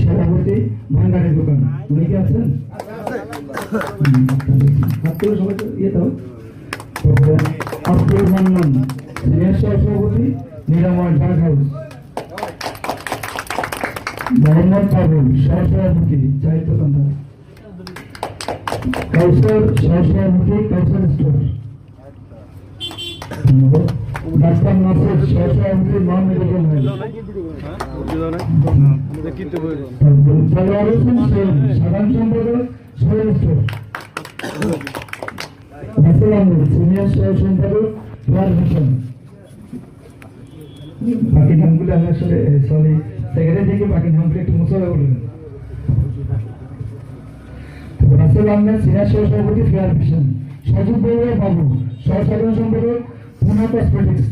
সভাপতি ভান্ডারের দোকান উনি কি আছেন? আব্দুল মান্নান সিনিয়র সভাপতি নিরাময় ডাক হাউস। মোহাম্মদ বাবুল সহসভাপতি চাহিদা কান্দার। কাউসার সহসভাপতি কাউসার স্টোর। ডাক্তার নাসির সহসভাপতি মা মেডিকেল হেলথ। সাধারণ সম্পাদক সোহেল স্টোর। রাসেল আহমেদ সিনিয়র সহ সম্পাদক ফ্লার ভিশন। বাকি নামগুলো আমি আসলে সরি সেক্রেটারি থেকে বাকি নামগুলো একটু মুছাবে বলবেন। রাসেল আহমেদ সিনিয়র সহ সভাপতি ফ্লার ভিশন। সজীব বড়ুয়া বাবু সহ সাধারণ সম্পাদক পুনা কসমেটিক্স।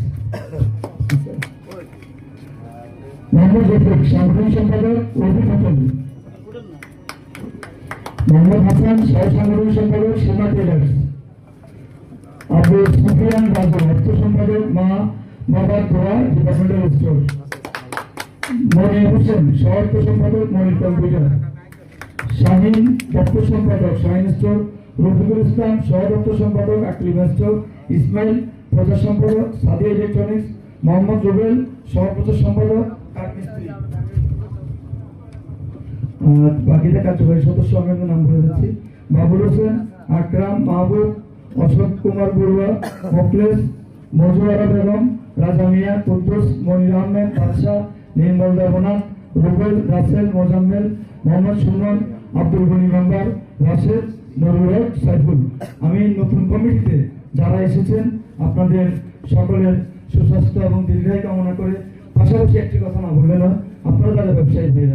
মোহাম্মদ রফিক সাংগঠনিক সম্পাদক রফিক হোটেল। মোহাম্মদ হাসান সহ সাংগঠনিক সম্পাদক সীমা টেলার্স। আবু সুফিয়ান রাজু অর্থ সম্পাদক মা মাদার দোয়া ডিপার্টমেন্টাল স্টোর। মনির হোসেন সহ অর্থ সম্পাদক মনির কম্পিউটার। শাহিন দপ্তর সম্পাদক শাহিন স্টোর। রফিকুল ইসলাম সহ দপ্তর সম্পাদক আকলিমা স্টোর। ইসমাইল প্রচার সম্পাদক সাদিয়া ইলেকট্রনিক্স। মোহাম্মদ রুবেল সহ প্রচার সম্পাদক কাঠমিস্ত্রি। বাকিটা কার্যকরী সদস্য আমি নাম বলে যাচ্ছি। বাবুল হোসেন, আকরাম, মাহবুব, অশোক কুমার বড়ুয়া, মোখলেস, মজুয়ারা বেগম, রাজা মিয়া, কুদ্দুস, মনির আহমেদ, বাদশাহ, নির্মল দেবনাথ, রুবেল, রাসেল, মোজাম্মেল, মোহাম্মদ সুমন, আব্দুল গনি মেম্বার, রাশেদ, নুরুল হক, সাইফুল। আমি নতুন কমিটিতে যারা এসেছেন আপনাদের সকলের সুস্বাস্থ্য এবং দীর্ঘায়ু কামনা করে পাশাপাশি একটি কথা না বললে না, আপনারা যারা ব্যবসায়ী ভাইরা